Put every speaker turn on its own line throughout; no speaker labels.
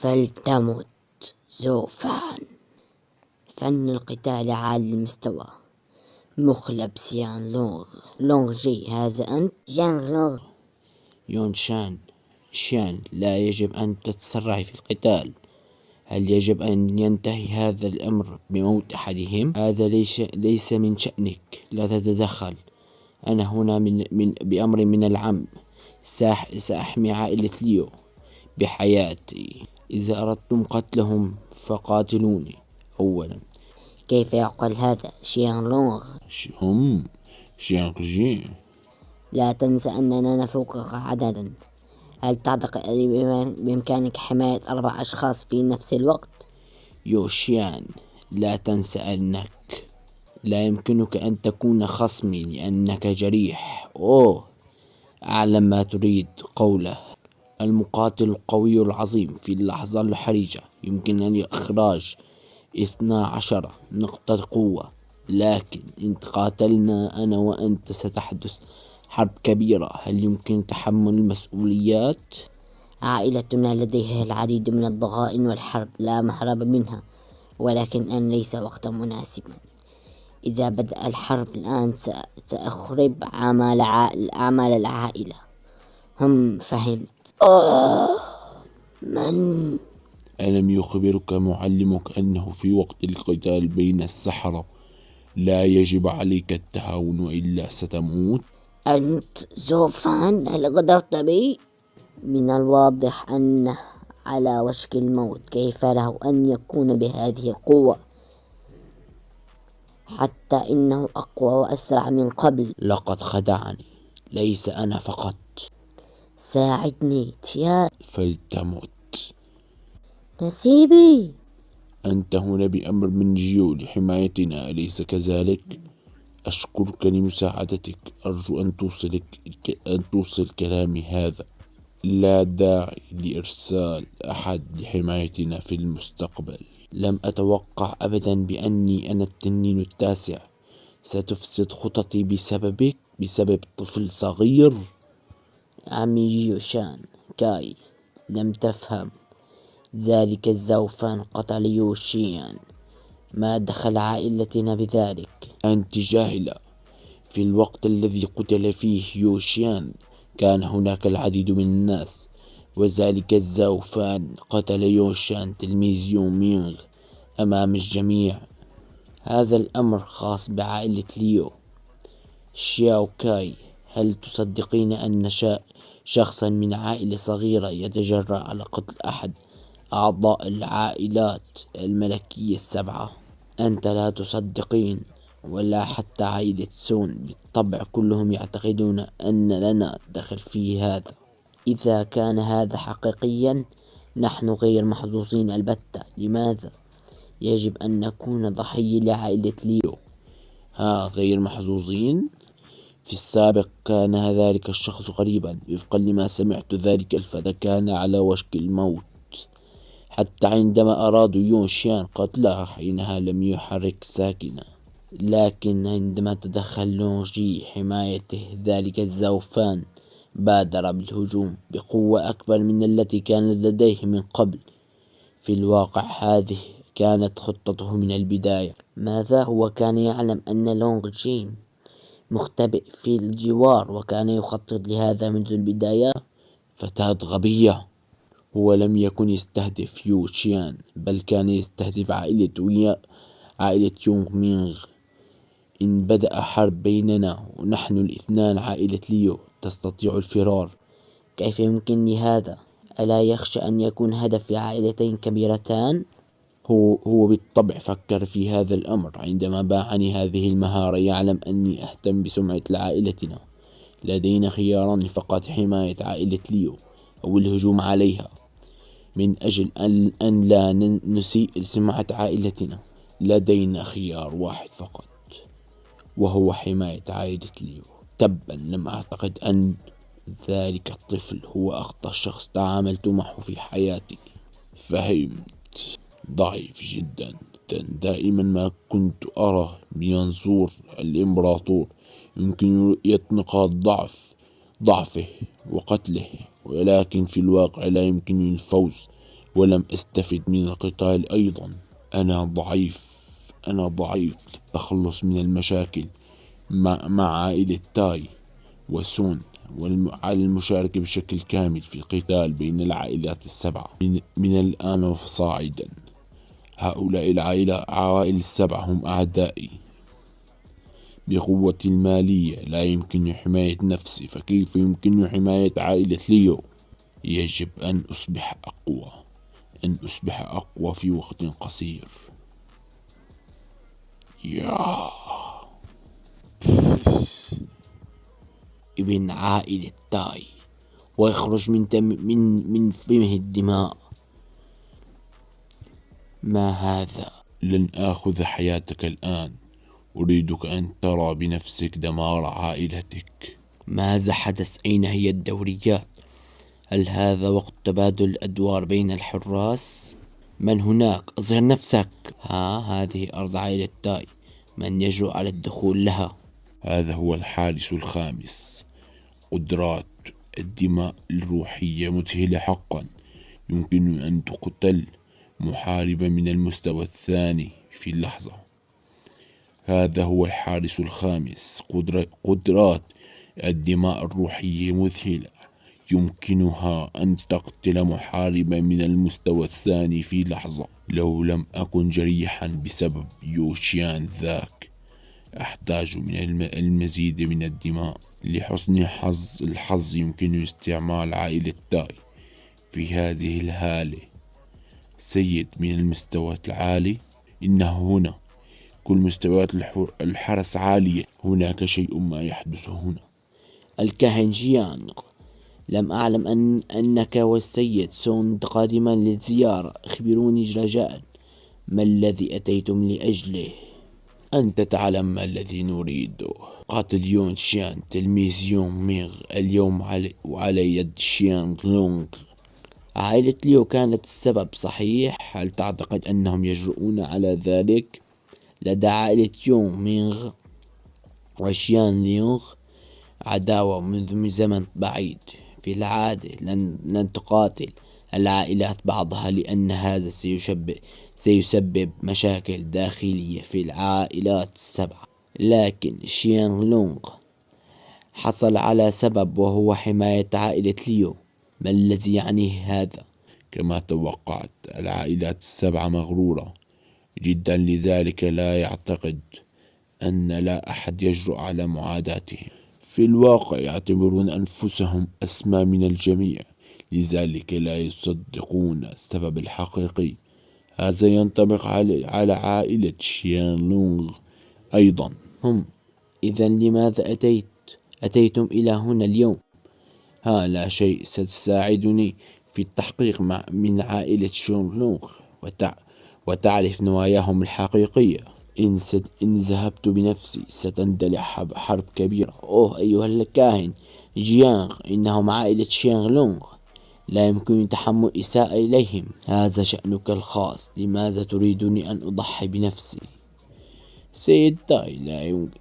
فلتمت زوفان. فن القتال عالي المستوى. مخلب سيان لونغ جي، هذا أنت؟ جان لونغ.
يون شان، لا يجب أن تتسرع في القتال. هل يجب أن ينتهي هذا الأمر بموت أحدهم؟ هذا ليس من شأنك، لا تتدخل. أنا هنا بأمر من العم. سأحمي عائلة ليو بحياتي. إذا أردتم قتلهم فقاتلوني أولا.
كيف يعقل هذا شيان لونغ؟
هم شيانغ.
لا تنسى أننا نفوقك عددا. هل تعتقد أن بإمكانك حماية 4 أشخاص في نفس الوقت؟
يوشيان، لا تنسى أنك لا يمكنك أن تكون خصمي لأنك جريح. أعلم ما تريد قوله. المقاتل القوي العظيم في اللحظة الحرجة يمكن أن إخراج 12 نقطة قوة، لكن إن قاتلنا أنا وأنت ستحدث حرب كبيرة. هل يمكن تحمل المسؤوليات؟
عائلتنا لديها العديد من الضغائن والحرب لا مهرب منها، ولكن أن ليس وقتا مناسبا. إذا بدأ الحرب الآن سأخرب أعمال العائلة. فهمت. من؟
ألم يخبرك معلمك أنه في وقت القتال بين السحرة لا يجب عليك التهاون وإلا ستموت؟
أنت زوفان، هل غدرت بي؟ من الواضح أنه على وشك الموت. كيف له أن يكون بهذه القوة؟ حتى إنه أقوى وأسرع من قبل.
لقد خدعني، ليس أنا فقط.
ساعدني تيا.
فلتمت.
نسيبي.
أنت هنا بأمر من جيو لحمايتنا، أليس كذلك؟ أشكرك لمساعدتك. أرجو أن توصل كلامي هذا. لا داعي لإرسال أحد لحمايتنا في المستقبل.
لم أتوقع أبدا بأني أنا التنين التاسع. ستفسد خططي بسبب طفل صغير. عمي يوشان كاي، لم تفهم. ذلك الزوفان قتل يوشيان. ما دخل عائلتنا بذلك؟
أنت جاهلة. في الوقت الذي قتل فيه يوشيان كان هناك العديد من الناس، وذلك الزوفان قتل يوشان تلميذ يومينغ أمام الجميع. هذا الأمر خاص بعائلة ليو. شياو كاي، هل تصدقين أن شخصا من عائلة صغيرة يتجرأ على قتل أحد أعضاء العائلات الملكية ال7؟ أنت لا تصدقين، ولا حتى عائلة سون. بالطبع كلهم يعتقدون أن لنا دخل في هذا. إذا كان هذا حقيقيا نحن غير محظوظين البتة. لماذا يجب أن نكون ضحية لعائلة ليو؟ غير محظوظين؟ في السابق كان ذلك الشخص غريبا. وفقا لما سمعت ذلك الفتى كان على وشك الموت، حتى عندما أرادوا يونشيان قتله حينها لم يحرك ساكنا.
لكن عندما تدخل لونجي حمايته ذلك الزوفان بادر بالهجوم بقوة أكبر من التي كانت لديه من قبل. في الواقع هذه كانت خطته من البداية. ماذا هو كان يعلم أن لونغ جين مختبئ في الجوار وكان يخطط لهذا منذ البداية؟
فتاة غبية. هو لم يكن يستهدف يوشيان، بل كان يستهدف عائلة يونغ مينغ. إن بدأ حرب بيننا ونحن الاثنان عائلة ليو تستطيع الفرار.
كيف يمكن لهذا؟ ألا يخشى أن يكون هدف لعائلتين كبيرتان؟
هو بالطبع فكر في هذا الأمر عندما باعني هذه المهارة. يعلم أني أهتم بسمعة عائلتنا. لدينا خياران فقط: حماية عائلة ليو أو الهجوم عليها. من أجل أن لا نسيء لسمعة عائلتنا لدينا خيار واحد فقط، وهو حماية عائلة ليو. تبا، لم أعتقد أن ذلك الطفل هو أخطر شخص تعاملت معه في حياتي. فهمت. ضعيف جدا. دائما ما كنت أرى بمنظور الإمبراطور يمكن رؤية نقاط ضعفه وقتله، ولكن في الواقع لا يمكن الفوز ولم أستفد من القتال أيضا. أنا ضعيف للتخلص من المشاكل مع عائلة تاي وسون، على المشاركة بشكل كامل في القتال بين العائلات السبعة من الآن وفصاعدا. هؤلاء عوائل السبعة هم أعدائي. بقوتي المالية لا يمكن حماية نفسي، فكيف يمكن حماية عائلة ليو؟ يجب أن أصبح أقوى في وقت قصير. يا
ابن عائلة تاي، ويخرج من فمه الدماء. ما هذا؟
لن آخذ حياتك الآن، أريدك أن ترى بنفسك دمار عائلتك.
ماذا حدث؟ أين هي الدوريات؟ هل هذا وقت تبادل الأدوار بين الحراس؟ من هناك؟ أظهر نفسك. هذه أرض عائلة تاي، من يجرؤ على الدخول لها؟
هذا هو الحارس الخامس. قدرات الدماء الروحية مذهلة حقا. يمكن أن تقتل محاربة من المستوى الثاني في لحظة. هذا هو الحارس الخامس. قدرات الدماء الروحية مذهلة. يمكنها أن تقتل محاربة من المستوى الثاني في لحظة. لو لم أكن جريحا بسبب يوشيان ذاك، أحتاج من المزيد من الدماء. لحسن الحظ يمكن استعمال عائلة تاي في هذه الحالة. سيد من المستوى العالي، إنه هنا. كل مستويات الحرس عالية. هناك شيء ما يحدث هنا.
الكاهن جيانغ، لم أعلم أنك والسيد سون قادما للزيارة. أخبروني رجاء، ما الذي أتيتم لأجله؟
أنت تعلم ما الذي نريده. قاتل يون شيان تلميذ يون ميغ اليوم وعلى يد شيان لونغ.
عائلة ليو كانت السبب، صحيح؟ هل تعتقد أنهم يجرؤون على ذلك؟ لدى عائلة يون ميغ وشيان ليونغ عداوة منذ زمن بعيد. في العادة لن تقاتل العائلات بعضها، لأن هذا سيسبب مشاكل داخلية في العائلات السبعة. لكن شيان لونغ حصل على سبب، وهو حماية عائلة ليو. ما الذي يعنيه هذا؟
كما توقعت، العائلات السبعة مغرورة جدا، لذلك لا يعتقد أن لا أحد يجرؤ على معاداتهم. في الواقع يعتبرون أنفسهم أسمى من الجميع، لذلك لا يصدقون السبب الحقيقي. هذا ينطبق على عائلة شيان لونغ أيضا.
إذا لماذا أتيتم إلى هنا اليوم؟
لا شيء. ستساعدني في التحقيق من عائلة شيان لونغ وتعرف نواياهم الحقيقية. إن ذهبت بنفسي ستندلع حرب كبيرة.
أيها الكاهن جيانغ، إنهم عائلة شيانغ لونغ، لا يمكن تحمل إساءة إليهم. هذا شأنك الخاص. لماذا تريدني أن أضحي بنفسي؟
سيد تاي،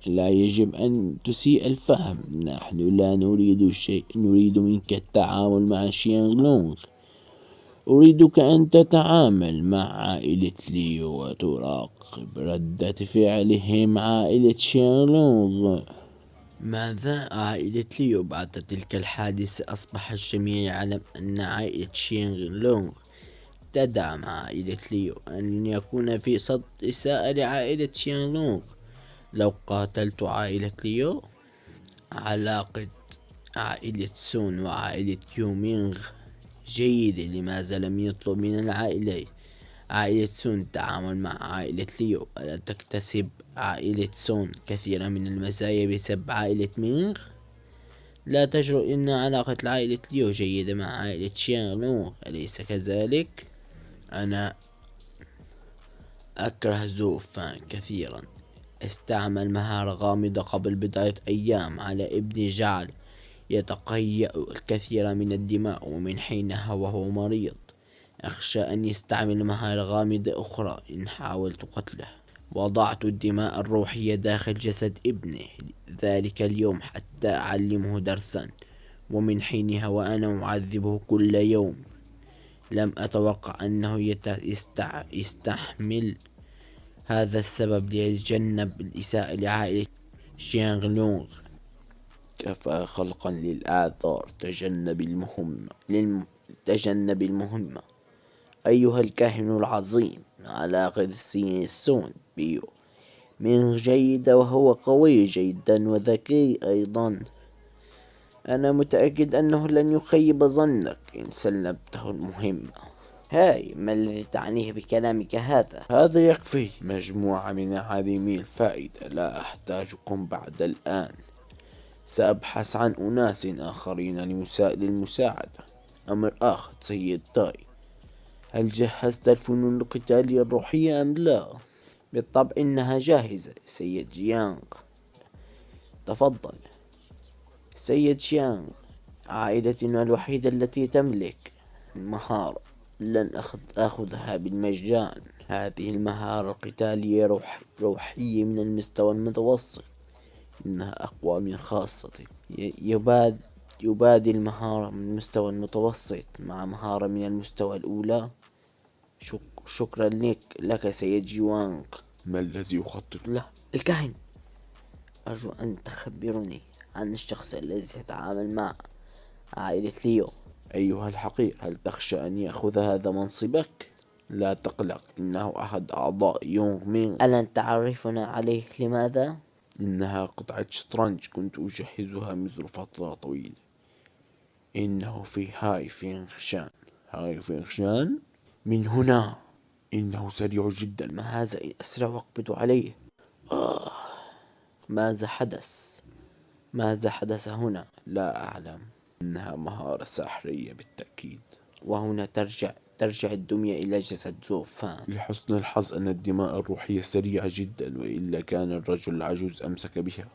لا يجب أن تسيء الفهم. نحن لا نريد شيء. نريد منك التعامل مع شيانغ لونغ. أريدك أن تتعامل مع عائلة ليو وتراقب ردة فعلهم عائلة شيانغ لونغ.
ماذا عائلة ليو؟ بعد تلك الحادثة أصبح الجميع يعلم أن عائلة شيانغ لونغ تدعم عائلة ليو، أن يكون في صد إساءة لعائلة شيانغ لونغ. لو قاتلت عائلة ليو، علاقة عائلة سون وعائلة يومينغ جيدة. لماذا لم يطلب من عائلة سون التعامل مع عائلة ليو؟ ألا تكتسب عائلة سون كثيرا من المزايا بسبب عائلة مينغ؟ لا تجرؤ أن علاقة عائلة ليو جيدة مع عائلة شيانغ لونغ، أليس كذلك؟ أنا أكره زو فان كثيرا. استعمل مهارة غامضة قبل بضعة أيام على ابني، جعل يتقيأ الكثير من الدماء، ومن حينها وهو مريض. أخشى أن يستعمل مهارة غامضة أخرى إن حاولت قتله. وضعت الدماء الروحية داخل جسد ابنه ذلك اليوم حتى أعلمه درسا، ومن حينها وأنا أعذبه كل يوم. لم أتوقع أنه يستحمل هذا السبب ليتجنب الإساءة لعائلة شيانغ لونغ.
كفى خلقا للآثار، تجنب المهمة أيها الكاهن العظيم. علاقة السين سون بيو من جيدة، وهو قوي جدا وذكي أيضا. أنا متأكد أنه لن يخيب ظنك إن سلمته المهمة.
هاي، ما الذي تعنيه بكلامك هذا؟
هذا يكفي. مجموعة من عديمي الفائدة، لا أحتاجكم بعد الآن. سأبحث عن أناس آخرين للمساعدة. أمر آخر سيد تاي، هل جهزت الفنون القتالية الروحية أم لا؟
بالطبع إنها جاهزة سيد جيانغ. تفضل سيد جيانغ. عائلتنا الوحيدة التي تملك المهارة، لن أخذها بالمجان. هذه المهارة القتالية روحية من المستوى المتوسط، إنها أقوى من خاصتي. يبادل المهارة من المستوى المتوسط مع مهارة من المستوى الأولى. شكرا لك سيد جيوانغ.
ما الذي يخطط
له الكاهن؟ أرجو أن تخبرني عن الشخص الذي سيتعامل مع عائلة ليو.
أيها الحقير، هل تخشى أن يأخذ هذا منصبك؟ لا تقلق، إنه أحد أعضاء يونغ مينغ.
ألن تعرفنا عليه؟ لماذا؟
إنها قطعة شطرنج كنت أجهزها منذ فترة طويلة. إنه في هاي فينغ شان من هنا. إنه سريع جدا.
ما هذا إن أسرع وأقبض عليه؟ ماذا حدث هنا؟
لا أعلم. إنها مهارة سحرية بالتأكيد.
وهنا ترجع الدمية إلى جسد زوفان.
لحسن الحظ أن الدماء الروحية سريعة جدا، وإلا كان الرجل العجوز أمسك بها.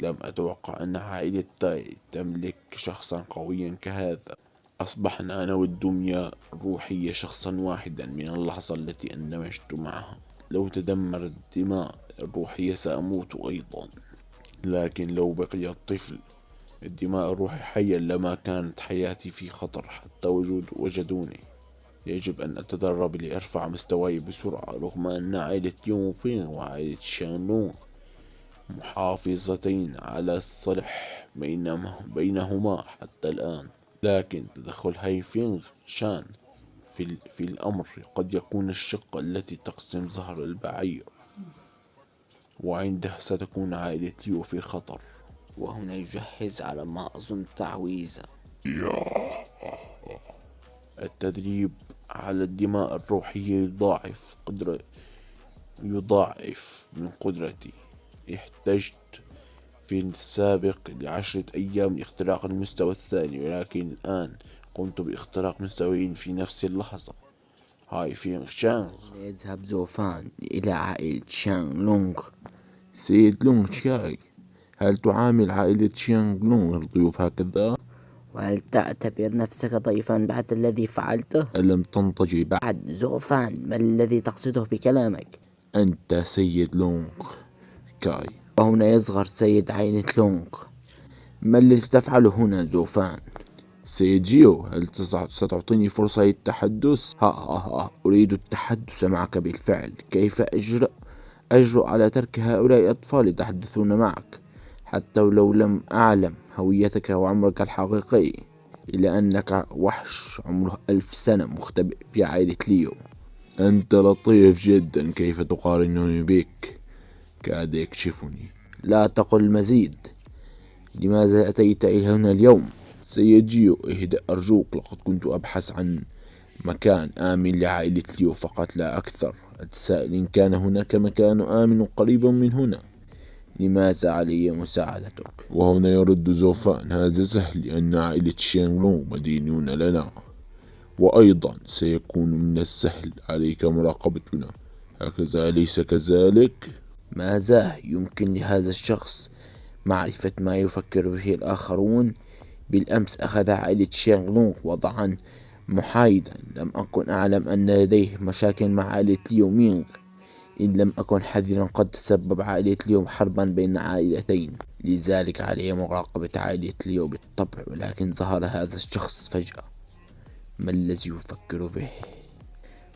لم أتوقع أن عائلة تاي تملك شخصا قويا كهذا. أصبحنا أنا والدمية الروحية شخصا واحدا من اللحظة التي اندمجت معها. لو تدمرت الدماء الروحية سأموت أيضا، لكن لو بقي الطفل الدماء الروحية حيا لما كانت حياتي في خطر حتى وجدوني. يجب أن أتدرب لأرفع مستواي بسرعة، رغم أن عائلة يونغ فينغ وعائلة شانلونغ محافظتين على الصلح بينهما حتى الآن. لكن تدخل هاي فينغ شان في الأمر قد يكون الشقة التي تقسم ظهر البعير، وعنده ستكون عائلة ليو في خطر.
وهنا يجهز على ما أظن تعويذة.
التدريب على الدماء الروحية يضاعف من قدرتي. احتجت في السابق ل10 أيام لاختراق المستوى الثاني، ولكن الآن قمت باختراق مستويين في نفس اللحظة. هاي فينغ شانغ.
يذهب زوفان إلى عائلة شيانغ لونغ.
سيد لونغ شاي، هل تعامل عائلة شيانغ لونغ الضيوف هكذا؟
وهل تعتبر نفسك ضيفا بعد الذي فعلته؟
ألم تنضج
بعد زوفان؟ ما الذي تقصده بكلامك؟
أنت سيد لونغ كاي.
وهنا يصغر سيد عائلة لونغ. ما الذي تفعله هنا زوفان؟
سيد جيو، هل ستعطيني فرصة للتحدث؟
أريد التحدث معك بالفعل. كيف أجرؤ على ترك هؤلاء الأطفال يتحدثون معك، حتى لو لم أعلم هويتك وعمرك الحقيقي، إلا أنك وحش عمره 1000 سنة مختبئ في عائلة ليو.
أنت لطيف جدا، كيف تقارنني بك؟ كاد يكشفني.
لا تقل مزيد. لماذا أتيت إلى هنا اليوم؟
سيد جيو، اهدأ أرجوك. لقد كنت أبحث عن مكان آمن لعائلة ليو فقط لا أكثر. أتساءل إن كان هناك مكان آمن قريبا من هنا.
لماذا علي مساعدتك؟
وهنا يرد زوفان: هذا سهل، لأن عائلة شيانغ مدينون لنا، وأيضا سيكون من السهل عليك مراقبتنا، هكذا أليس كذلك؟
ماذا يمكن لهذا الشخص معرفة ما يفكر به الآخرون؟ بالأمس أخذ عائلة شيانغ وضعا محايدا. لم أكن أعلم أن لديه مشاكل مع عائلة ليو مينغ. إن لم أكن حذرا قد تسبب عائلة ليو حربا بين عائلتين، لذلك علي مراقبة عائلة ليو بالطبع. ولكن ظهر هذا الشخص فجأة. ما الذي يفكر به؟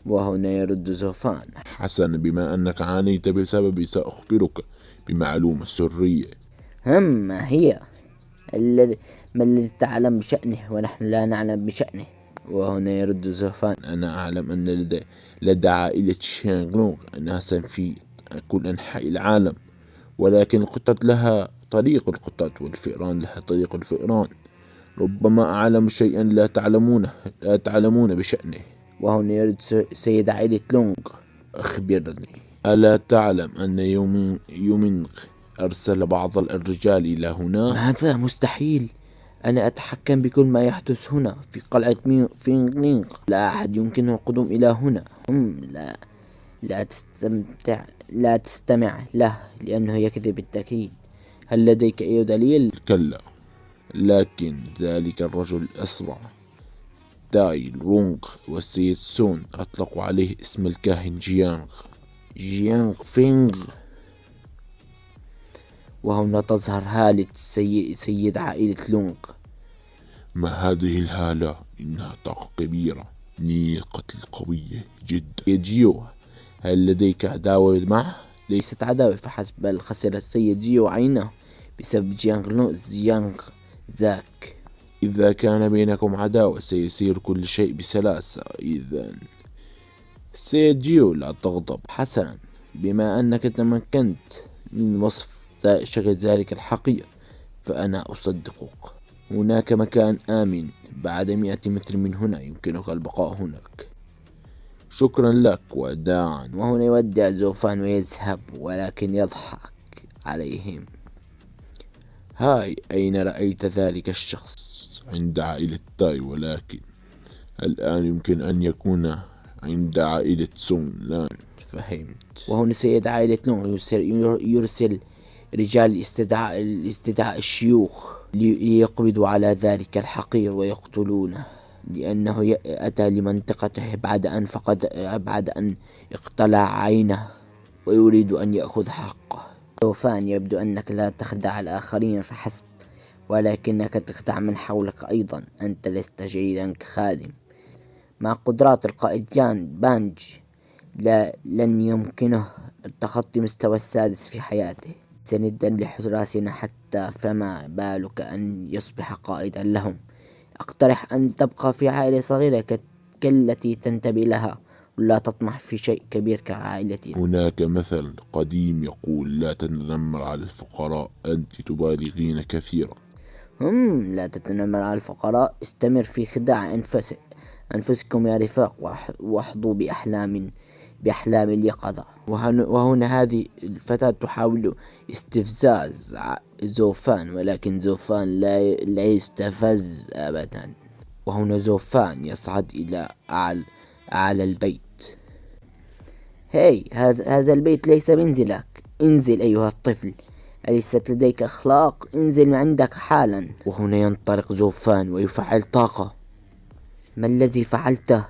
وهنا يرد زوفان:
حسنا، بما أنك عانيت بسببي سأخبرك بمعلومة سرية.
ما هي؟ الذي ما الذي تعلم بشأنه ونحن لا نعلم بشأنه؟ وهنا يرد زوفان:
أنا أعلم أن لدى عائلة شيانغلونغ ناسا في كل أنحاء العالم، ولكن القطط لها طريق القطط والفئران لها طريق الفئران. ربما أعلم شيئا لا تعلمون بشأنه.
وهنا يرد سيد عائلة لونغ:
أخبرني، ألا تعلم أن يومينغ أرسل بعض الرجال إلى هنا؟
هذا مستحيل. أنا أتحكم بكل ما يحدث هنا في قلعة فينغ. لا أحد يمكنه القدوم إلى هنا. لا تستمع له لأنه يكذب بالتأكيد. هل لديك أي دليل؟
كلا، لكن ذلك الرجل الأسرع داي رونغ والسيد سون أطلقوا عليه اسم الكاهن
جيانغ فينغ. وهنا تظهر هالة سيد عائلة لونغ.
ما هذه الهالة؟ إنها طاقة كبيرة، قتل قوية جدا. يا جيو، هل لديك عداوة معه؟
ليست عداوة فحسب، بل خسر السيد جيو عينه بسبب جيانغ ذاك.
إذا كان بينكم عداوة سيصير كل شيء بسلاسة. إذا سيد جيو لا تغضب.
حسنا، بما أنك تمكنت من وصف شكل ذلك الحقير فأنا أصدقك. هناك مكان آمن بعد 100 متر من هنا، يمكنك البقاء هناك.
شكرا لك وداعا.
وهنا يودع زوفان ويذهب، ولكن يضحك عليهم.
هاي، أين رأيت ذلك الشخص؟ عند عائلة تاي، ولكن الآن يمكن أن يكون عند عائلة سون لان.
فهمت. وهنا سيد عائلة لونغ يرسل رجال لاستدعاء الشيوخ ليقبضوا على ذلك الحقير ويقتلونه، لأنه أتى لمنطقته بعد أن اقتلع عينه ويريد أن يأخذ حقه. زوفان، يبدو أنك لا تخدع الآخرين فحسب، ولكنك تخدع من حولك أيضا. أنت لست جيدا كخادم. مع قدرات القائد جان بانج لن يمكنه تخطي مستوى السادس في حياته. سندا لحراسنا حتى، فما بالك أن يصبح قائدا لهم. أقترح أن تبقى في عائلة صغيرة كالتي تنتمي لها، ولا تطمح في شيء كبير كعائلتي.
هناك مثل قديم يقول: لا تتنمر على الفقراء، أنت تبالغين كثيرا.
لا تتنمر على الفقراء. استمر في خداع أنفسكم يا رفاق، واحظوا بأحلام اليقظة. وهنا هذه الفتاة تحاول استفزاز زوفان، ولكن زوفان لا يستفز أبدا. وهنا زوفان يصعد إلى أعلى البيت. هاي، هذا البيت ليس منزلك. انزل أيها الطفل، أليست لديك أخلاق؟ انزل من عندك حالا. وهنا ينطلق زوفان ويفعل طاقة. ما الذي فعلته؟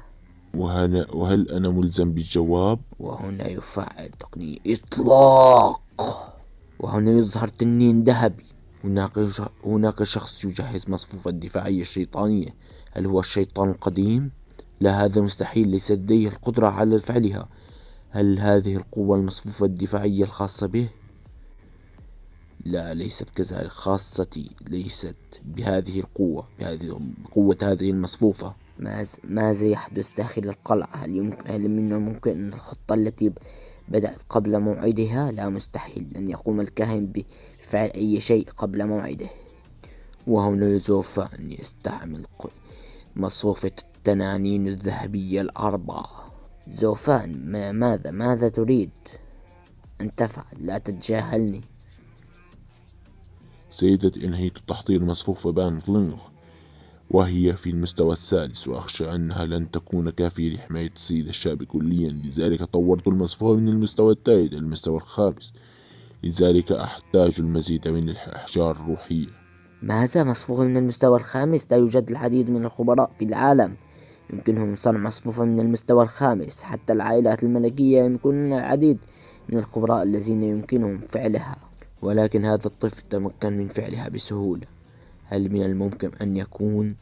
وهل أنا ملزم بالجواب؟
وهنا يفعل تقنية إطلاق. وهنا يظهر تنين ذهبي. هناك شخص يجهز مصفوفة الدفاعية الشيطانية. هل هو الشيطان القديم؟ لا، هذا مستحيل، ليس لديه القدرة على فعلها. هل هذه القوة المصفوفة الدفاعية الخاصة به؟ لا، ليست كذلك. خاصتي ليست بهذه القوة، بقوة هذه المصفوفة. ماذا يحدث داخل القلعة؟ هل من الممكن أن الخطة التي بدأت قبل موعدها؟ لا، مستحيل. لن يقوم الكاهن بفعل أي شيء قبل موعده. وهنا زوفان يستعمل مصفوفة التنانين الذهبية الأربعة. زوفان، ماذا تريد أن تفعل؟ لا تتجاهلني.
سيدتي، أنهيت تحضير مصفوفة بان فلينغ، وهي في المستوى الثالث، وأخشى أنها لن تكون كافية لحماية السيد الشاب كليا. لذلك طورت المصفوفة من المستوى الثالث إلى المستوى الخامس. لذلك أحتاج المزيد من الأحجار الروحية.
ماذا؟ مصفوفة من المستوى الخامس؟ لا يوجد العديد من الخبراء في العالم يمكنهم صنع مصفوفة من المستوى الخامس. حتى العائلات الملكية يمكنون العديد من الخبراء الذين يمكنهم فعلها، ولكن هذا الطفل تمكن من فعلها بسهولة. هل من الممكن أن يكون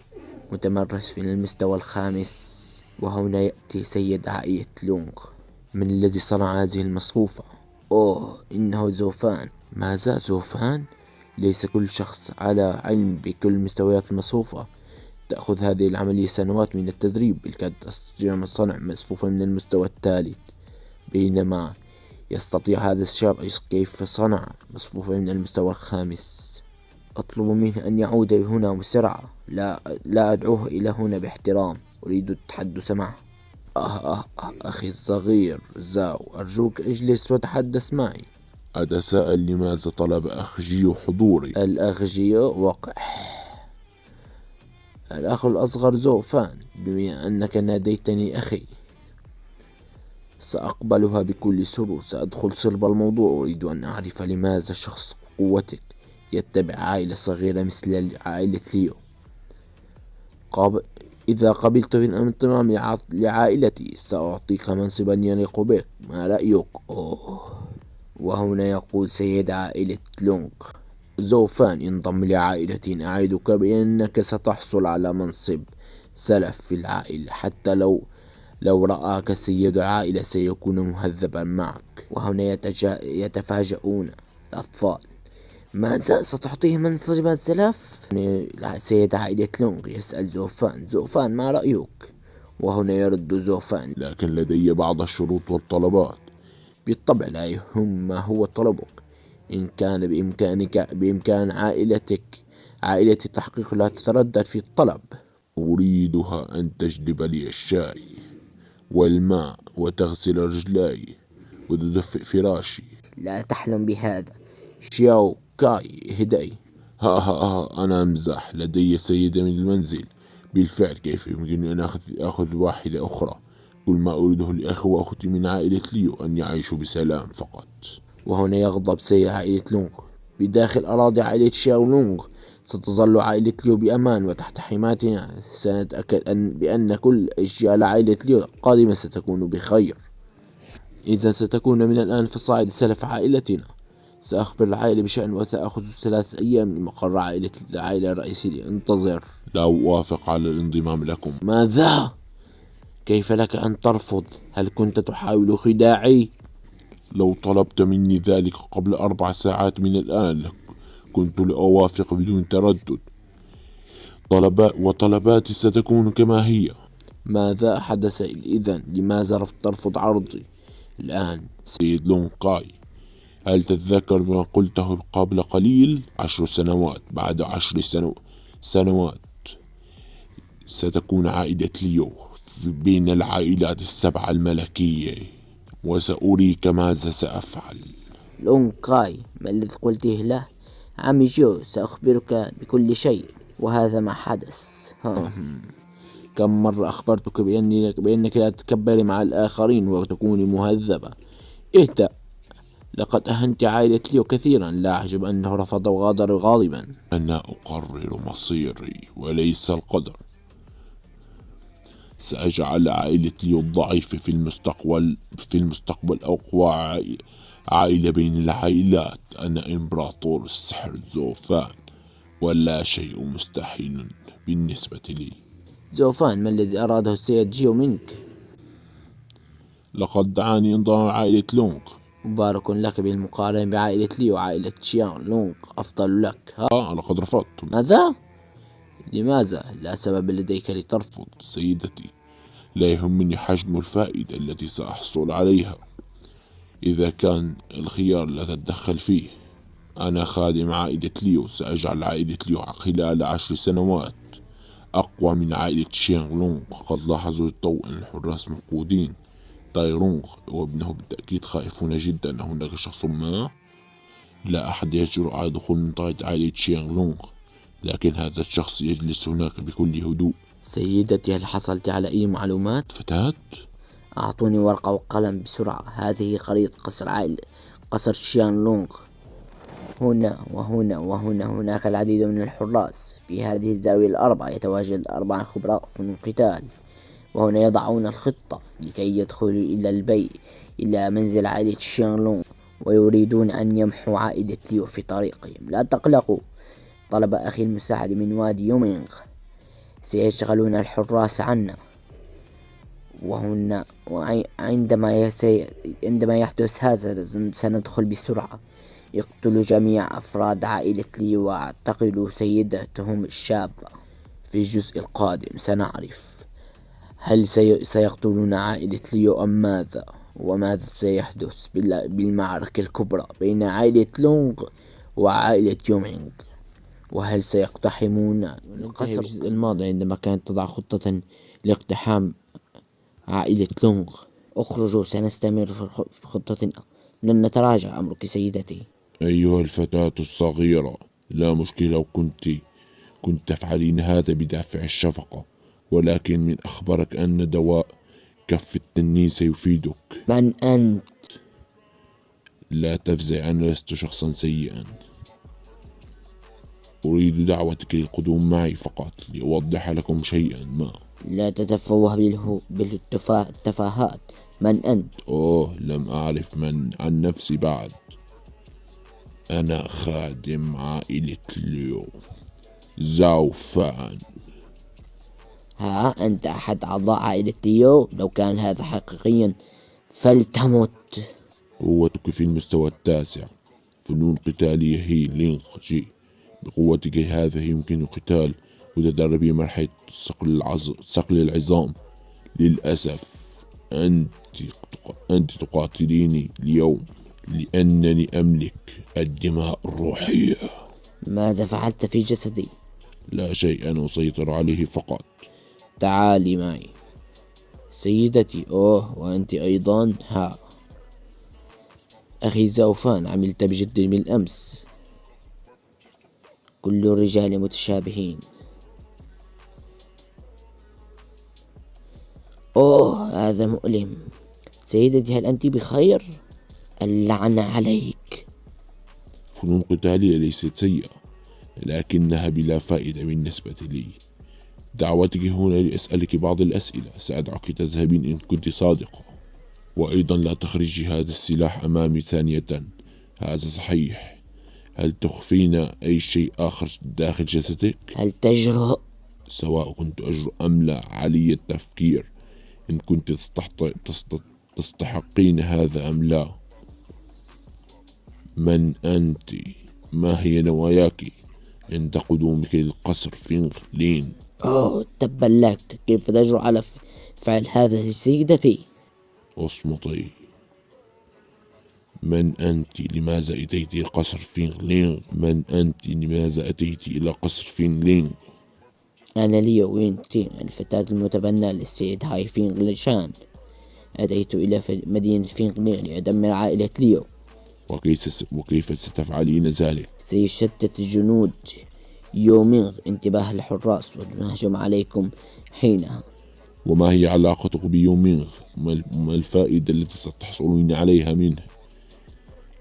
متمرس في المستوى الخامس. وهنا يأتي سيد عائلة لونغ. من الذي صنع هذه المصفوفة؟ أوه، إنه زوفان. ماذا؟ زوفان؟ ليس كل شخص على علم بكل مستويات المصفوفة. تأخذ هذه العملية سنوات من التدريب. بالكاد أستطيع صنع مصفوفة من المستوى الثالث، بينما يستطيع هذا الشاب كيف صنع مصفوفة من المستوى الخامس. أطلب منه أن يعود هنا بسرعة. لا أدعوه إلى هنا باحترام، أريد التحدث معه. أخي الصغير زاو، أرجوك اجلس وتحدث معي.
أتساءل لماذا طلب أخ جيو حضوري؟
الأخ جيو وقح. الأخ الأصغر زوفان، بما أنك ناديتني أخي سأقبلها بكل سرور. سأدخل صلب الموضوع. أريد أن أعرف لماذا شخص قوتك يتبع عائلة صغيرة مثل عائلة ليو. إذا قبلت بالانضمام لعائلتي سأعطيك منصبا يليق بك. ما رأيك؟ وهنا يقول سيد عائلة لونغ: زوفان، انضم لعائلتي. أعدك بأنك ستحصل على منصب سلف في العائلة. حتى لو رآك سيد العائلة سيكون مهذبا معك. وهنا يتفاجؤون الأطفال. ماذا؟ ستعطيه منصب سلف؟ سيد عائلة لونغ يسأل زوفان ما رأيك؟ وهنا يرد زوفان:
لكن لدي بعض الشروط والطلبات.
بالطبع، لا يهم ما هو طلبك. إن كان بإمكان عائلتي تحقيق، لا تتردد في الطلب.
أريدها أن تجلب لي الشاي والماء وتغسل رجلاي وتدفئ فراشي.
لا تحلم بهذا. شياو كاي، هدئ.
أنا أمزح. لدي سيدة من المنزل. بالفعل، كيف يمكنني أن أخذ واحدة أخرى؟ كل ما أريده لأخي وأختي من عائلة ليو أن يعيشوا بسلام فقط.
وهنا يغضب سيد عائلة لونغ. بداخل أراضي عائلة شاو لونغ ستظل عائلة ليو بأمان وتحت حمايتنا. سنتأكد بأن كل أجيال عائلة ليو القادمة ستكون بخير. إذا ستكون من الآن في صاعد سلف عائلتنا. سأخبر العائلة بشأن وسأخذ 3 أيام لمقر العائلة الرئيسية. انتظر.
لا أوافق على الانضمام لكم.
ماذا؟ كيف لك أن ترفض؟ هل كنت تحاول خداعي؟
لو طلبت مني ذلك قبل 4 ساعات من الآن كنت لأوافق بدون تردد. وطلباتي ستكون كما هي.
ماذا حدث إذن؟ لماذا ترفض عرضي الآن؟
سيد لونغ كاي، هل تتذكر ما قلته قبل قليل؟ 10 سنوات. بعد 10 سنوات ستكون عائلة ليو بين العائلات ال7 الملكية، وسأريك ماذا سأفعل.
لونغ كاي، ما الذي قلته له؟ عمي جو، سأخبرك بكل شيء. وهذا ما حدث. كم مرة أخبرتك بأنك لا تتكبري مع الآخرين وتكوني مهذبة. اهدأ. لقد أهنت عائلة ليو كثيرا. لا أعجب أنه رفض وغادر غاضبا.
أنا أقرر مصيري وليس القدر. سأجعل عائلة ليو الضعيفة في المستقبل أقوى عائلة بين العائلات. أنا إمبراطور السحر زوفان، ولا شيء مستحيل بالنسبة لي.
زوفان، ما الذي أراده السيد جيو منك؟
لقد دعاني انضمام عائلة لونغ.
مبارك لك بالمقارنة بعائلة ليو. عائلة شيان لونغ أفضل لك.
لقد رفضت.
ماذا؟ لماذا؟ لا سبب لديك لترفض.
سيدتي، لا يهمني حجم الفائدة التي سأحصل عليها إذا كان الخيار لا تتدخل فيه. أنا خادم عائلة ليو. سأجعل عائلة ليو خلال 10 سنوات أقوى من عائلة شيان لونغ. قد لاحظوا للتو أن الحراس مفقودين. تايرونغ وابنه بالتأكيد خائفون جدا. أن هناك شخص ما. لا أحد يجرؤ على دخول منطقة عائلة شيان لونغ، لكن هذا الشخص يجلس هناك بكل هدوء.
سيدتي، هل حصلت على أي معلومات؟
فتاة،
أعطوني ورقة وقلم بسرعة. هذه خريطة قصر شيان لونغ. هنا وهنا وهنا. هناك العديد من الحراس. في هذه الزاوية ال4 يتواجد 4 خبراء في القتال. وهنا يضعون الخطة لكي يدخلوا إلى منزل عائلة شيان لونغ، ويريدون أن يمحوا عائلة ليو في طريقهم. لا تقلقوا. طلب أخي المساعدة من وادي يومينغ. سيشغلون الحراس عنا، عندما يحدث هذا سندخل بسرعة، يقتل جميع أفراد عائلة ليو واعتقلوا سيدتهم الشابة. في الجزء القادم سنعرف هل سيقتلون عائلة ليو أم ماذا، وماذا سيحدث بالمعركة الكبرى بين عائلة لونغ وعائلة يومينغ، وهل سيقتحمون القصر.
الجزء الماضي عندما كانت تضع خطة لاقتحام عائلة لونغ.
اخرجوا، سنستمر في خطتنا، لن نتراجع. أمرك سيدتي.
أيها الفتاة الصغيرة، لا مشكلة لو كنت تفعلين هذا بدافع الشفقة، ولكن من أخبرك أن دواء كف التنين سيفيدك.
من أنت؟
لا تفزع، أنا لست شخصا سيئا. أريد دعوتك للقدوم معي فقط لأوضح لكم شيئا ما.
لا تتفوه بالتفاهات. من أنت؟
لم أعرف عن نفسي بعد. أنا خادم عائلة ليو، زاو فان.
أنت أحد أعضاء عائلة ليو؟ لو كان هذا حقيقيا فلتمت.
قوتك في المستوى التاسع. فنون قتالية هي لينغ جي. بقوتك هذا يمكن قتال وتدربي مرحلة صقل العظام. للأسف أنت تقاتليني اليوم لأنني أملك الدماء الروحية.
ماذا فعلت في جسدي؟
لا شيء، أنا أسيطر عليه فقط.
تعالي معي سيدتي. وأنت أيضا. أخي زوفان، عملت بجد من أمس. كل الرجال متشابهين. هذا مؤلم. سيدتي، هل أنت بخير؟ اللعنة عليك.
فنون قتالية ليست سيئة، لكنها بلا فائدة بالنسبة لي. دعوتك هنا لأسألك بعض الأسئلة، سأدعك تذهبين إن كنت صادقة. وأيضا لا تخرجي هذا السلاح أمامي ثانية. هذا صحيح. هل تخفين أي شيء آخر داخل جسدك؟
هل تجرؤ؟
سواء كنت أجرؤ أم لا، علي التفكير إن كنت تستحقين هذا أم لا. من أنت؟ ما هي نواياك عند قدومك للقصر فينغ لين؟
تبا لك، كيف تجرؤ على فعل هذا سيدتي؟
اصمتي. من أنت؟ لماذا أتيت إلى قصر فينغ لينغ؟ من أنت؟ لماذا أتيت إلى قصر فينغ لينغ؟
أنا ليو وينتين، الفتاة المتبنى للسيد هاي فينغ لشان. أتيت إلى مدينة فينغ لين لأدمر عائلة ليو.
وكيف ستفعلين ذلك؟
سيشتت جنود يومينغ انتباه الحراس ونهجم عليكم حينها.
وما هي علاقتك بيومينغ؟ ما الفائدة التي ستحصلين عليها منه؟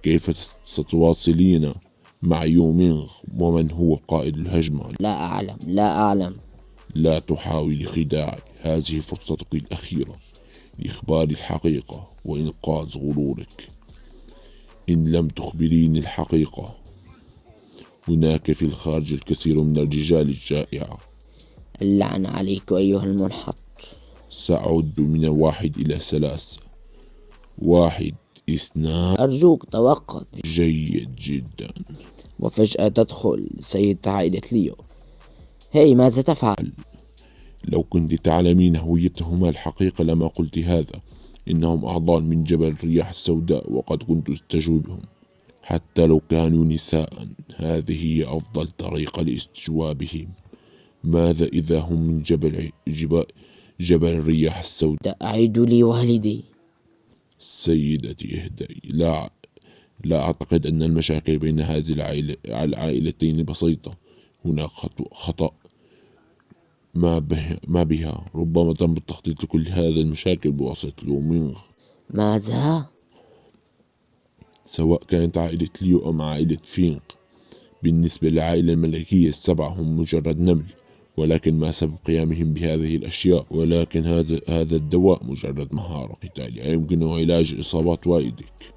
كيف ستواصلين مع يومينغ ومن هو قائد الهجمة؟
لا أعلم.
لا تحاولي خداعي، هذه فرصتك الأخيرة لإخبار الحقيقة وإنقاذ غرورك. إن لم تخبريني الحقيقة، هناك في الخارج الكثير من الرجال الجائعة.
اللعنة عليك أيها المنحط.
سأعد من 1 إلى 3. 1 2.
أرجوك توقف.
جيد جدا.
وفجأة تدخل سيد عائلة ليو. ماذا تفعل؟
لو كنت تعلمين هويتهما الحقيقة لما قلت هذا. إنهم أعضاء من جبل الرياح السوداء، وقد كنت استجوبهم حتى لو كانوا نساء. هذه هي أفضل طريقة لاستجوابهم. ماذا إذا هم من جبل الرياح السوداء؟
أعيد لي والدي.
سيدتي اهدئي. لا أعتقد أن المشاكل بين هذه العائلتين بسيطة. هناك خطأ ما بها. ربما تم التخطيط لكل هذا المشاكل بواسطة لومينغ.
ماذا؟
سواء كانت عائلة ليو أم عائلة فينغ. بالنسبة للعائلة الملكية ال7 هم مجرد نمل، ولكن ما سبب قيامهم بهذه الأشياء؟ ولكن هذا الدواء مجرد مهارة قتالية يمكن علاج إصابات والدك.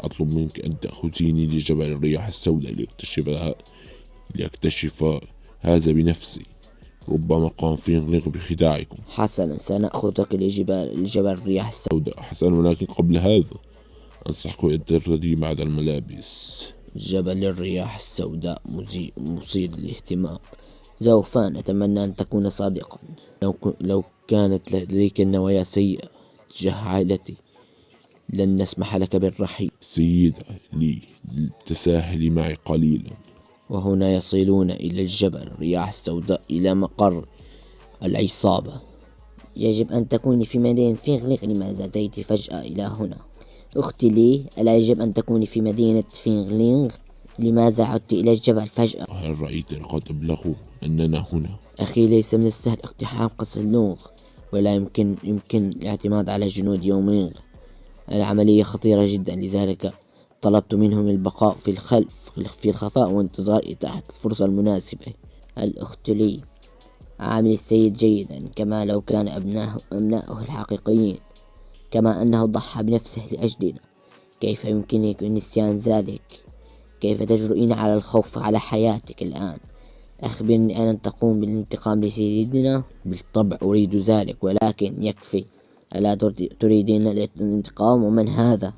أطلب منك أن تأخذيني لجبل الرياح السوداء لأكتشف هذا بنفسي. ربما قام فينغليغ بخداعكم.
حسنا، سنأخذك لجبل الرياح السوداء.
حسنا، ولكن قبل هذا أنصحك أن ترتدي بعض الملابس.
جبل الرياح السوداء مثير للاهتمام. زوفان، أتمنى أن تكون صادقا. لو كانت لديك النوايا سيئة تجاه عائلتي لن نسمح لك بالرحيل.
سيدة لي، تساهلي معي قليلا.
وهنا يصلون إلى الجبل الرياح السوداء، إلى مقر العصابة. يجب أن تكوني في مدينة فينغليغ. لماذا أتيت فجأة إلى هنا؟ أختي لي، ألا يجب أن تكوني في مدينة فينغليغ؟ لماذا عدت إلى الجبل فجأة؟
هل رأيت لقد أبلغوا أننا هنا؟
أخي، ليس من السهل اقتحام قصر لونغ، ولا يمكن الاعتماد على جنود يوميغ. العملية خطيرة جدا، لذلك طلبت منهم البقاء في الخفاء وانتظار إتاحة الفرصة المناسبة. الأخت لي، عامل السيد جيدا كما لو كان أبناؤه الحقيقيين، كما أنه ضحى بنفسه لأجلنا. كيف يمكنك نسيان ذلك؟ كيف تجرؤين على الخوف على حياتك الآن؟ أخبرني، أن تقوم بالانتقام لسيدنا؟ بالطبع أريد ذلك، ولكن يكفي. ألا تريدين الانتقام؟ ومن هذا؟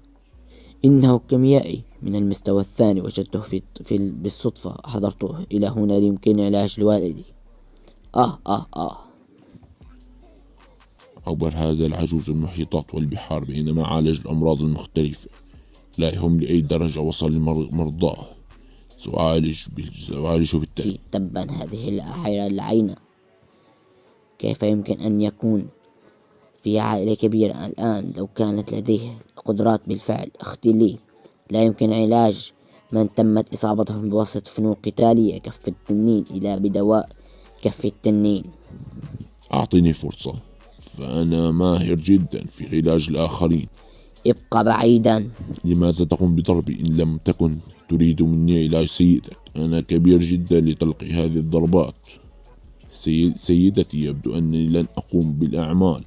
إنه كيميائي من المستوى الثاني، وجدته بالصدفة. حضرته إلى هنا ليمكن علاج لوالدي.
عبر هذا العجوز المحيطات والبحار بينما عالج الأمراض المختلفة. لا يهم لأي درجة وصل لمرضاه، سأعالجه بالتأكيد.
تبا هذه الحيرة العينة. كيف يمكن أن يكون في عائلة كبيرة الآن لو كانت لديه قدرات بالفعل؟ أختي لي، لا يمكن علاج من تمت إصابتهم بواسطة فنون قتالية كف التنين إلى بدواء كف التنين.
أعطني فرصة، فأنا ماهر جدا في علاج الآخرين.
ابقى بعيدا.
لماذا تقوم بضربي إن لم تكن تريد مني علاج سيدك؟ أنا كبير جدا لتلقي هذه الضربات. سيدتي، يبدو أنني لن أقوم بالأعمال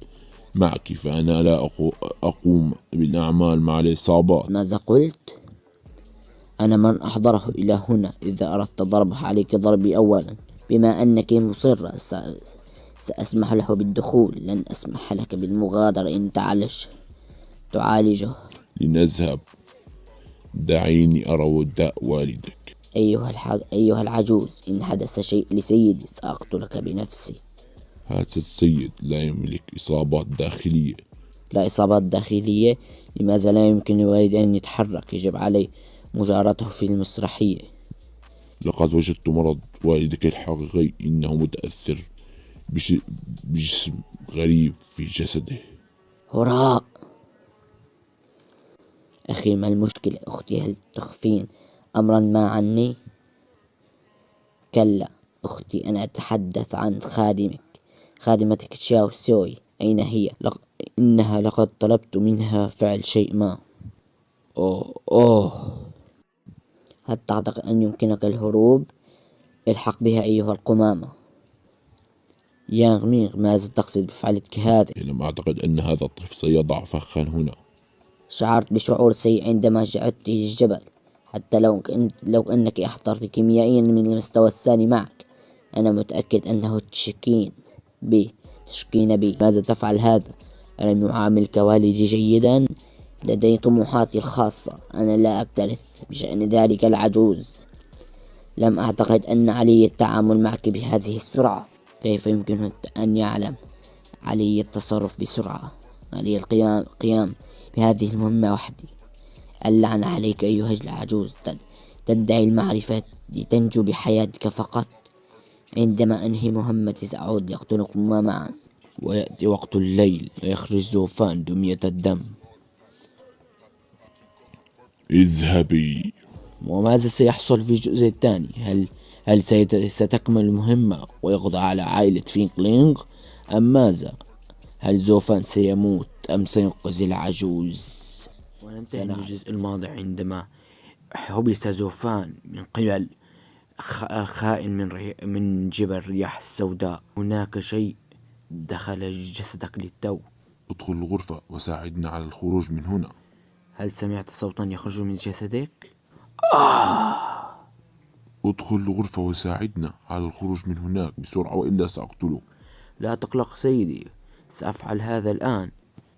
معك، فأنا لا أقوم بالأعمال مع العصابات.
ماذا قلت؟ أنا من أحضره إلى هنا. إذا أردت ضربه عليك ضربي أولا. بما أنك مصرة سأسمح له بالدخول، لن أسمح لك بالمغادرة إن تعالجه.
لنذهب، دعيني أرى وداء والدك.
أيها العجوز، إن حدث شيء لسيدي سأقتلك بنفسي.
هذا السيد لا يملك إصابات داخلية.
لا إصابات داخلية؟ لماذا لا يمكن لوالدي أن يتحرك؟ يجب علي مجاراته في المسرحية.
لقد وجدت مرض والدك الحقيقي، إنه متأثر بجسم غريب في جسده.
هراء. أخي، ما المشكلة؟ أختي، هل تخفين أمرا ما عني؟ كلا أختي، أنا أتحدث عن خادمتك تشاو سوي. أين هي؟ إنها لقد طلبت منها فعل شيء ما. أوه. هل تعتقد أن يمكنك الهروب؟ الحق بها أيها القمامة. يانغ ميغ، ماذا تقصد بفعلك هذا؟
لم أعتقد أن هذا الطفل سيضع فخا هنا.
شعرت بشعور سيء عندما جعلت الجبل، حتى لو أنك أحضرت كيميائيا من المستوى الثاني معك. أنا متأكد أنه تشكين بي. ماذا تفعل هذا؟ ألم يعاملك والدي جيدا؟ لدي طموحاتي الخاصة. أنا لا أكترث بشأن ذلك العجوز. لم أعتقد أن علي التعامل معك بهذه السرعة. كيف يمكن أن يعلم علي التصرف بسرعة؟ علي القيام بهذه المهمة وحدي. اللعنة عليك أيها العجوز، تدعي المعرفة لتنجو بحياتك فقط. عندما أنهي مهمتي سأعود لأقتلكما معا. ويأتي وقت الليل ويخرج زوفان دمية الدم.
اذهبي.
وماذا سيحصل في الجزء الثاني؟ هل ستكمل المهمة ويقضى على عائلة فينغلينغ أم ماذا؟ هل زوفان سيموت أم سينقذ العجوز؟ وننتهي من الجزء الماضي عندما حبس زوفان من قبل خائن من جبل الرياح السوداء. هناك شيء دخل جسدك للتو.
ادخل الغرفة وساعدنا على الخروج من هنا.
هل سمعت صوتا يخرج من جسدك؟
ادخل الغرفة وساعدنا على الخروج من هناك بسرعة وإلا سأقتلك.
لا تقلق سيدي، سأفعل هذا الآن.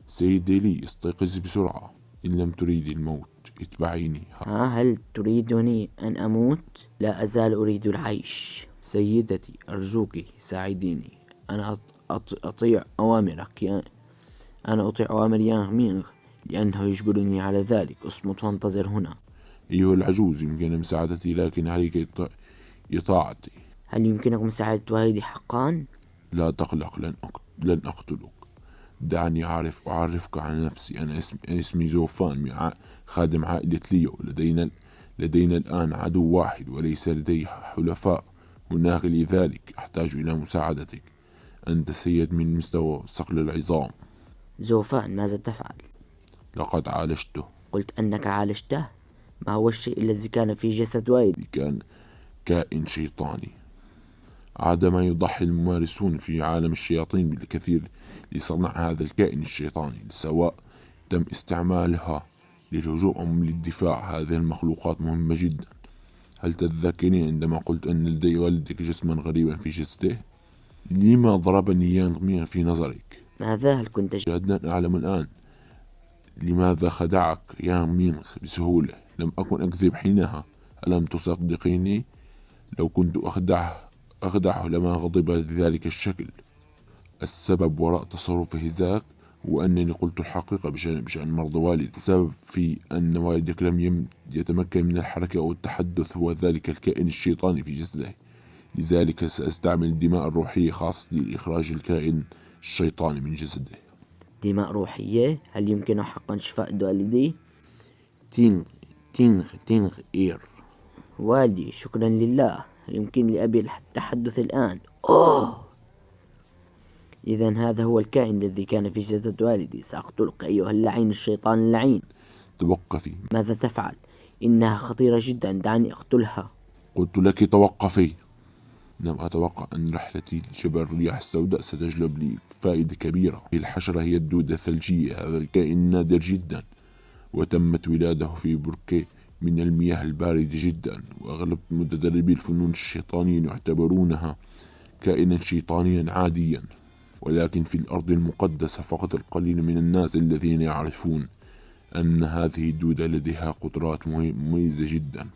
سيدي لي، استيقظي بسرعة، إن لم تريدي الموت اتبعيني.
هل تريدني أن أموت؟ لا أزال أريد العيش. سيدتي أرجوك ساعديني، أنا أطيع أوامرك أنا أطيع أوامر يانغ مينغ لأنه يجبرني على ذلك. اصمت وانتظر هنا.
أيها العجوز، يمكن مساعدتي لكن عليك إطاعتي.
هل يمكنك مساعدة والدي حقا؟
لا تقلق، لن أقتلك. دعني أعرفك عن نفسي. أنا اسمي زوفان، خادم عائلة ليو. لدينا الآن عدو واحد وليس لدي حلفاء هناك، لذلك أحتاج إلى مساعدتك. أنت سيد من مستوى صقل العظام.
زوفان، ماذا تفعل؟
لقد عالجته.
قلت أنك عالجته؟ ما هو الشيء الذي كان في جسد والدي؟
كان كائن شيطاني. عادما يضحي الممارسون في عالم الشياطين بالكثير لصنع هذا الكائن الشيطاني، سواء تم استعمالها للهجوم أو للدفاع. هذه المخلوقات مهمة جدا. هل تتذكرين عندما قلت أن لدي والدك جسما غريبا في جسده؟ لما ضربني يانغ مينغ في نظرك؟
ماذا؟ هل كنت
أن أعلم الآن لماذا خدعك يانغ مينغ بسهولة. لم أكن أكذب حينها، ألم تصدقيني؟ لو كنت أخدعه لما غضب لذلك الشكل. السبب وراء تصرفه ذاك هو أنني قلت الحقيقة بشأن مرض والدي. السبب في أن والدك لم يتمكن من الحركة أو التحدث هو ذلك الكائن الشيطاني في جسده. لذلك سأستعمل الدماء الروحية خاصة لإخراج الكائن الشيطاني من جسده.
دماء روحية؟ هل يمكن حقا شفاء والدي؟
تينغ إير.
والدي، شكرا لله، يمكن لأبي التحدث الآن. إذا هذا هو الكائن الذي كان في جسد والدي. سأقتلك أيها اللعين، الشيطان اللعين.
توقفي.
ماذا تفعل؟ إنها خطيرة جدا، دعني أقتلها.
قلت لك توقفي. لم أتوقع أن رحلتي لجبل الرياح السوداء ستجلب لي فائدة كبيرة. الحشرة هي الدودة الثلجية. هذا الكائن نادر جدا، وتمت ولادته في بركة من المياه الباردة جدا، وأغلب متدربي الفنون الشيطانيين يعتبرونها كائنا شيطانيا عاديا. ولكن في الأرض المقدسة فقط القليل من الناس الذين يعرفون أن هذه الدودة لديها قدرات مميزة جدا.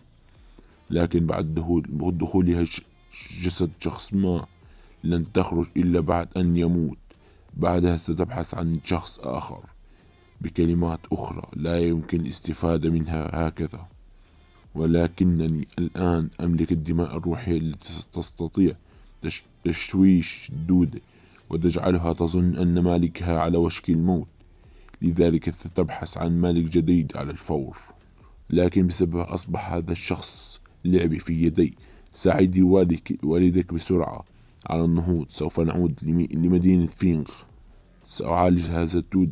لكن بعد دخولها جسد شخص ما لن تخرج إلا بعد أن يموت. بعدها ستبحث عن شخص آخر. بكلمات أخرى، لا يمكن الاستفادة منها هكذا. ولكنني الآن أملك الدماء الروحية التي تستطيع تشويش الدودة وتجعلها تظن أن مالكها على وشك الموت. لذلك ستبحث عن مالك جديد على الفور. لكن بسبب أصبح هذا الشخص لعبي في يدي. ساعدي والدك بسرعة على النهوض. سوف نعود لمدينة فينغ. سأعالج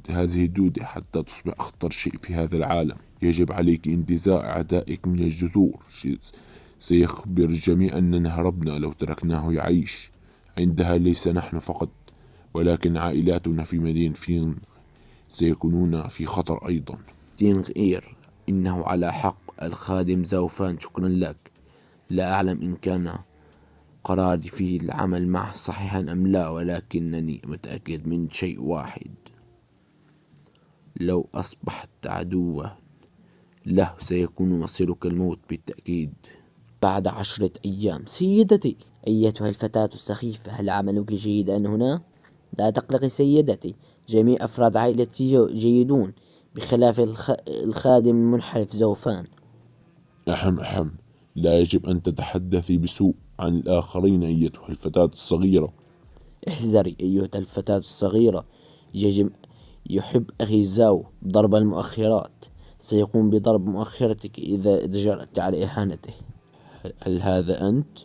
هذه الدودة حتى تصبح أخطر شيء في هذا العالم. يجب عليك انتزاع أعدائك من الجذور. سيخبر الجميع أننا هربنا لو تركناه يعيش. عندها ليس نحن فقط ولكن عائلاتنا في مدينة فينغ سيكونون في خطر أيضا.
تينغ إير، إنه على حق. الخادم زوفان، شكرا لك. لا أعلم إن كان قراري في العمل معه صحيحا أم لا، ولكنني متأكد من شيء واحد: لو أصبحت عدوا له سيكون مصيرك الموت بالتأكيد.
بعد 10 أيام. سيدتي أيتها الفتاة السخيفة، هل عملك جيدا هنا؟ لا تقلقي سيدتي، جميع أفراد عائلتي جيدون بخلاف الخادم المنحرف زوفان.
أحم، لا يجب أن تتحدثي بسوء عن الآخرين أيتها الفتاة الصغيرة.
احذري أيها الفتاة الصغيرة. يحب أخي زاو ضرب المؤخرات. سيقوم بضرب مؤخرتك إذا جرأت على إهانته.
هل هذا أنت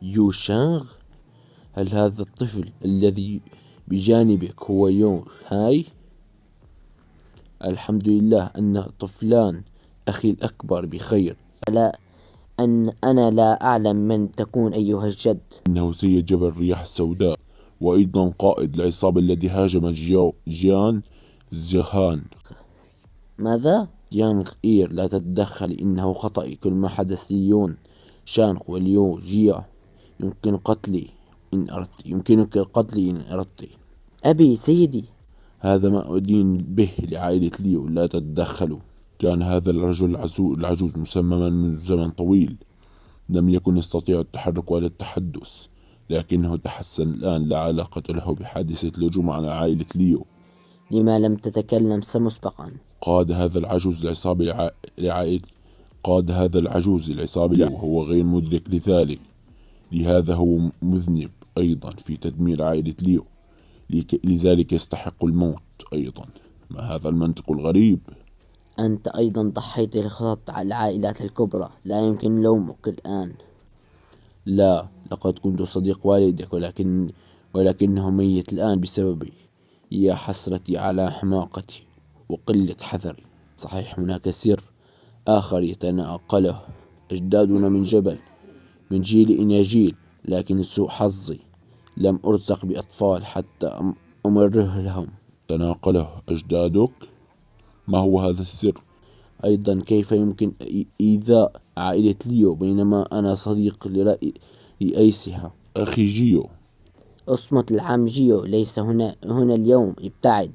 يو شانغ؟ هل هذا الطفل الذي بجانبك هو يو هاي؟ الحمد لله أن طفلان أخي الأكبر بخير.
أنا لا أعلم من تكون أيها الجد.
إنه سيد جبل الرياح السوداء، وأيضا قائد العصابة الذي هاجم جيان زهان.
ماذا؟
يانغ إير لا تتدخل، إنه خطأ. كل ما حدث ليون شانغ وليو جيا يمكنك قتلي إن أردت.
أبي سيدي.
هذا ما أدين به لعائلة ليو، لا تتدخلوا. كان هذا الرجل العجوز مسمما منذ زمن طويل، لم يكن يستطيع التحرك ولا التحدث، لكنه تحسن الآن. لا علاقة له بحادثة الهجوم على عائلة ليو.
لما لم تتكلم مسبقا؟
قاد هذا العجوز العصابة ليو وهو غير مدرك لذلك، لهذا هو مذنب أيضا في تدمير عائلة ليو، لذلك يستحق الموت أيضا. ما هذا المنطق الغريب؟
أنت أيضا ضحيت لخطط العائلات الكبرى، لا يمكن لومك الآن.
لا، لقد كنت صديق والدك، ولكنه ميت الآن بسببي. يا حسرتي على حماقتي وقلة حذري. صحيح، هناك سر آخر يتناقله أجدادنا من جيل إلى جيل، لكن سوء حظي لم أرزق بأطفال حتى أمره لهم.
تناقله أجدادك؟ ما هو هذا السر؟
أيضا كيف يمكن إيذاء عائلة ليو بينما أنا صديق لرئيسها؟
أخي جيو.
اصمت العم جيو، ليس هنا اليوم، ابتعد.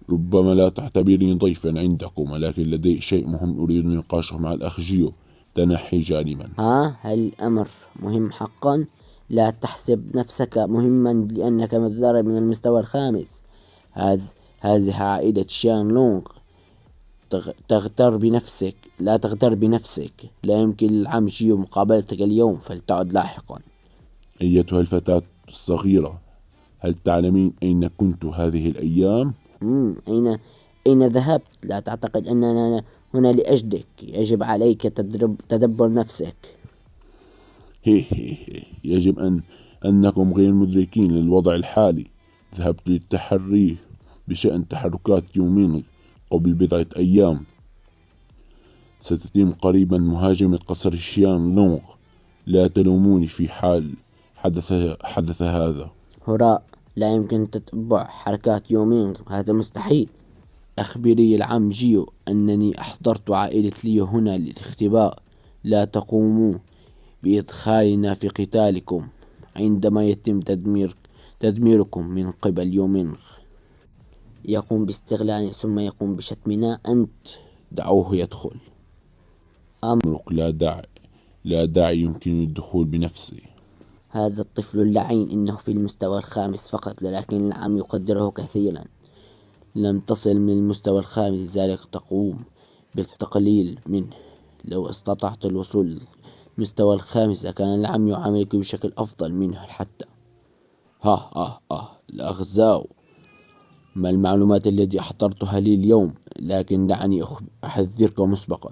ربما لا تعتبرني ضيفا عندكم، ولكن لدي شيء مهم أريد نقاشه مع الأخ جيو. تنحي جانبا.
هل الأمر مهم حقا؟ لا تحسب نفسك مهما لأنك متدرب من المستوى الخامس. هذه عائلة شان لونغ. لا تغتر بنفسك. لا يمكن للعم جيو مقابلتك اليوم، فلتعد لاحقا.
أيتها الفتاة الصغيرة، هل تعلمين أين كنت هذه الأيام؟
أين ذهبت؟ لا تعتقد أننا هنا لأجلك. يجب عليك تدبر نفسك.
يجب أنكم غير مدركين للوضع الحالي. ذهبت للتحري بشأن تحركات يومين قبل بضعة أيام. ستتم قريبا مهاجمة قصر شيان لونغ. لا تلوموني في حال حدث هذا.
هراء، لا يمكن تتبع حركات يومينغ، هذا مستحيل.
أخبري العم جيو أنني أحضرت عائلة ليو هنا للاختباء. لا تقوموا بإدخالنا في قتالكم عندما يتم تدميركم من قبل يومينغ.
يقوم باستغلالنا ثم يقوم بشتمنا. أنت
دعوه يدخل.
أمرك. لا داعي يمكن الدخول بنفسي.
هذا الطفل اللعين إنه في المستوى الخامس فقط، ولكن العم يقدره كثيرا.
لم تصل من المستوى الخامس، لذلك تقوم بالتقليل منه. لو استطعت الوصول للمستوى الخامس كان العم يعاملك بشكل أفضل منه حتى. الأغزاو. ما المعلومات التي أحضرتها لي اليوم؟ لكن دعني أحذرك مسبقا،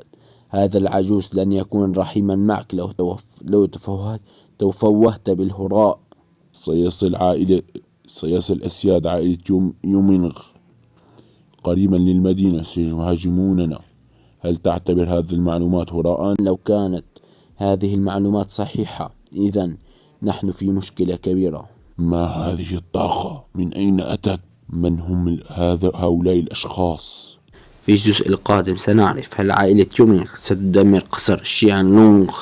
هذا العجوز لن يكون رحيما معك لو تفوهت بالهراء.
سيصل أسياد عائلة يومينغ قريبا للمدينة، سيهاجموننا. هل تعتبر هذه المعلومات هراء؟
لو كانت هذه المعلومات صحيحة، إذن نحن في مشكلة كبيرة.
ما هذه الطاقة؟ من أين أتت؟ من هم هؤلاء الأشخاص؟
في الجزء القادم سنعرف هل عائلة يومينغ ستدمر قصر شيان لونغ